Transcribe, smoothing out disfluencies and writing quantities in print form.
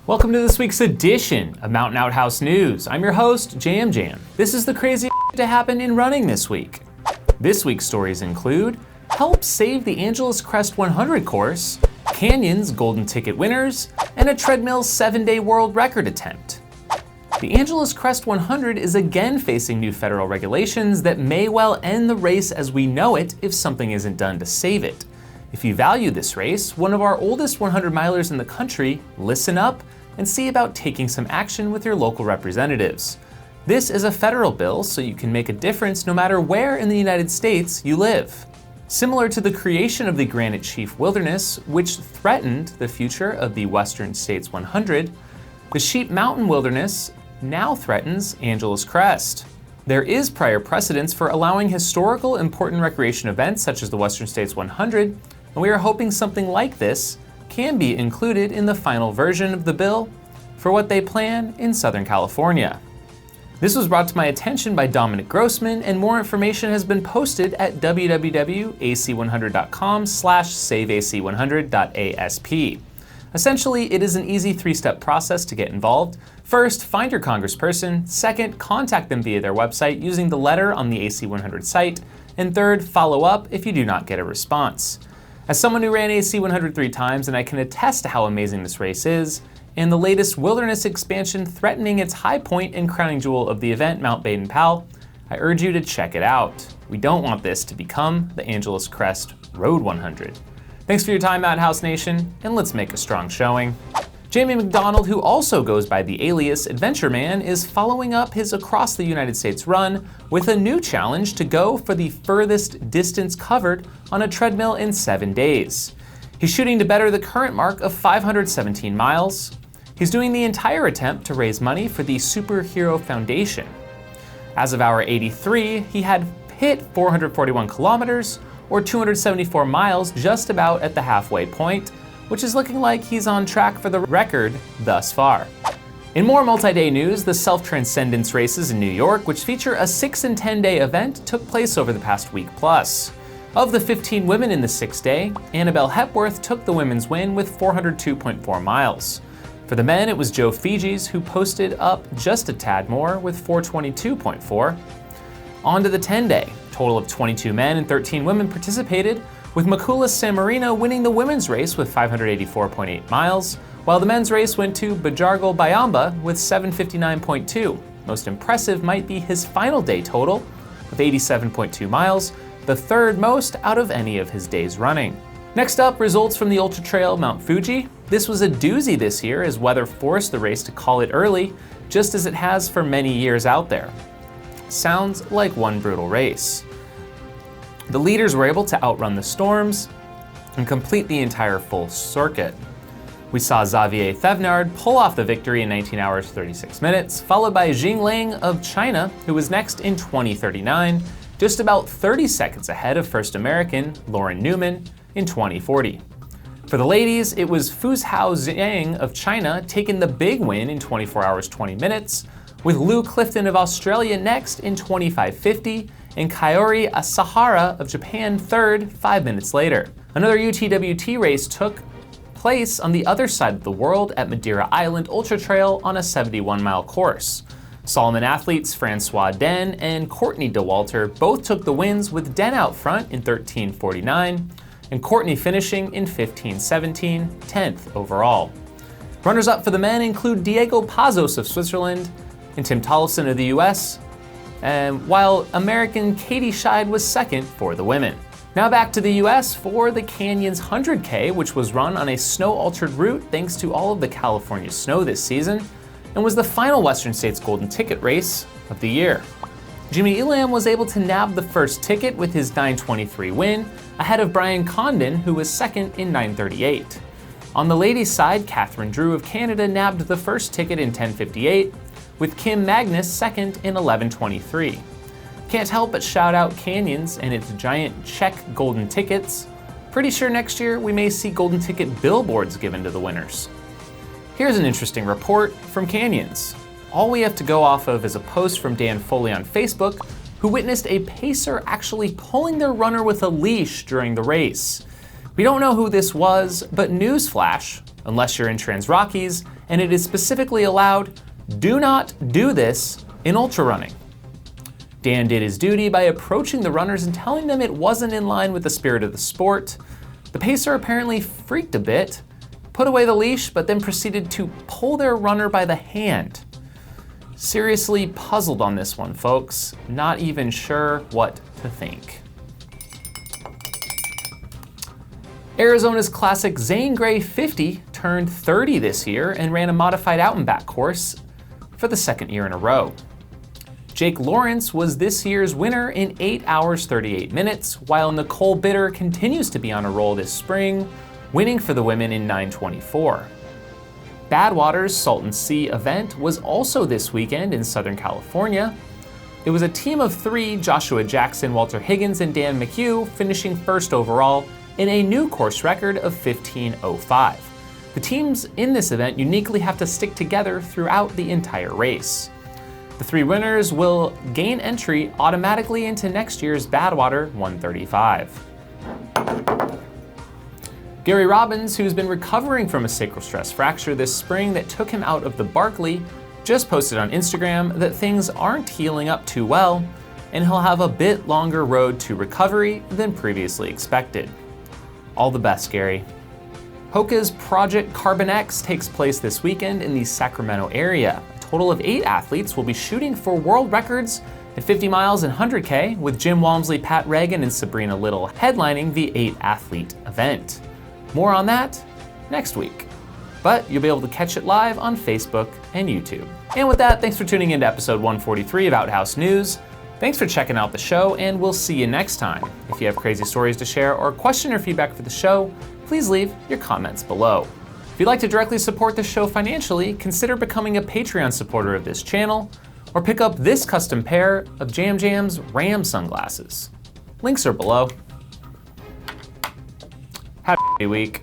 Welcome to this week's edition of Mountain Outhouse News. I'm your host, Jam Jam. This is the craziest to happen in running this week. This week's stories include help save the Angeles Crest 100 course, Canyon's golden ticket winners, and a Treadmill 7-day world record attempt. The Angeles Crest 100 is again facing new federal regulations that may well end the race as we know it if something isn't done to save it. If you value this race, one of our oldest 100-milers in the country, listen up and see about taking some action with your local representatives. This is a federal bill, so you can make a difference no matter where in the United States you live. Similar to the creation of the Granite Chief Wilderness, which threatened the future of the Western States 100, the Sheep Mountain Wilderness now threatens Angeles Crest. There is prior precedence for allowing historical important recreation events such as the Western States 100, and we are hoping something like this can be included in the final version of the bill for what they plan in Southern California. This was brought to my attention by Dominic Grossman, and more information has been posted at www.ac100.com/saveac100.asp. Essentially, it is an easy three-step process to get involved. First, find your congressperson. Second, contact them via their website using the letter on the AC100 site. And third, follow up if you do not get a response. As someone who ran AC100 3 times, and I can attest to how amazing this race is, and the latest wilderness expansion threatening its high point and crowning jewel of the event, Mount Baden-Powell, I urge you to check it out. We don't want this to become the Angeles Crest Road 100. Thanks for your time, Outhouse Nation, and let's make a strong showing. Jamie Mcdonald, who also goes by the alias Adventure Man, is following up his across the United States run with a new challenge to go for the furthest distance covered on a treadmill in 7 days. He's shooting to better the current mark of 517 miles. He's doing the entire attempt to raise money for the Superhero Foundation. As of hour 83, he had hit 441 kilometers, or 274 miles, just about at the halfway point, which is looking like he's on track for the record thus far. In more multi-day news, the SelfTranscendence Races in New York, which feature a 6 and 10-day event, took place over the past week plus. Of the 15 women in the 6-day, Annabelle Hepworth took the women's win with 402.4 miles. For the men, it was Joe Fuji's who posted up just a tad more with 422.4. On to the 10-day. Total of 22 men and 13 women participated, with Makula San Marino winning the women's race with 584.8 miles, while the men's race went to Bajargal Bayamba with 759.2. Most impressive might be his final day total, with 87.2 miles, the third most out of any of his days running. Next up, results from the ultra trail Mount Fuji. This was a doozy this year as weather forced the race to call it early, just as it has for many years out there. Sounds like one brutal race. The leaders were able to outrun the storms and complete the entire full circuit. We saw Xavier Thevenard pull off the victory in 19 hours 36 minutes, followed by Jing Lang of China, who was next in 20:39, just about 30 seconds ahead of first American Lauren Newman in 20:40. For the ladies, it was Fuzhou Zhang of China taking the big win in 24 hours 20 minutes, with Lou Clifton of Australia next in 25:50, and Kaori Asahara of Japan third 5 minutes later. Another UTWT race took place on the other side of the world at Madeira Island Ultra Trail on a 71-mile course. Solomon athletes Francois Den and Courtney DeWalter both took the wins, with Den out front in 13:49 and Courtney finishing in 15:17, 10th overall. Runners-up for the men include Diego Pazos of Switzerland and Tim Tollefson of the US, while American Katie Scheid was second for the women. Now back to the US for the Canyons 100K, which was run on a snow-altered route thanks to all of the California snow this season, and was the final Western States Golden Ticket race of the year. Jimmy Elam was able to nab the first ticket with his 9:23 win, ahead of Brian Condon, who was second in 9:38. On the ladies' side, Catherine Drew of Canada nabbed the first ticket in 10:58, with Kim Magnus second in 11:23. Can't help but shout out Canyons and its giant check golden tickets. Pretty sure next year we may see golden ticket billboards given to the winners. Here's an interesting report from Canyons. All we have to go off of is a post from Dan Foley on Facebook, who witnessed a pacer actually pulling their runner with a leash during the race. We don't know who this was, but newsflash, unless you're in Trans Rockies, and it is specifically allowed, do not do this in ultra running. Dan did his duty by approaching the runners and telling them it wasn't in line with the spirit of the sport. The pacer apparently freaked a bit, put away the leash, but then proceeded to pull their runner by the hand. Seriously puzzled on this one, folks. Not even sure what to think. Arizona's classic Zane Gray 50 turned 30 this year and ran a modified out and back course for the second year in a row. Jake Lawrence was this year's winner in 8 hours 38 minutes, while Nicole Bitter continues to be on a roll this spring, winning for the women in 9:24. Badwater's Salton Sea event was also this weekend in Southern California. It was a team of 3, Joshua Jackson, Walter Higgins, and Dan McHugh, finishing first overall in a new course record of 15:05. The teams in this event uniquely have to stick together throughout the entire race. The 3 winners will gain entry automatically into next year's Badwater 135. Gary Robbins, who's been recovering from a sacral stress fracture this spring that took him out of the Barkley, just posted on Instagram that things aren't healing up too well, and he'll have a bit longer road to recovery than previously expected. All the best, Gary. Hoka's Project Carbon X takes place this weekend in the Sacramento area. A total of 8 athletes will be shooting for world records at 50 miles and 100K, with Jim Walmsley, Pat Reagan, and Sabrina Little headlining the 8-athlete event. More on that next week. But you'll be able to catch it live on Facebook and YouTube. And with that, thanks for tuning in to episode 143 of Outhouse News. Thanks for checking out the show, and we'll see you next time. If you have crazy stories to share or a question or feedback for the show, please leave your comments below. If you'd like to directly support the show financially, consider becoming a Patreon supporter of this channel, or pick up this custom pair of Jam Jam's Ram sunglasses. Links are below. Have a week.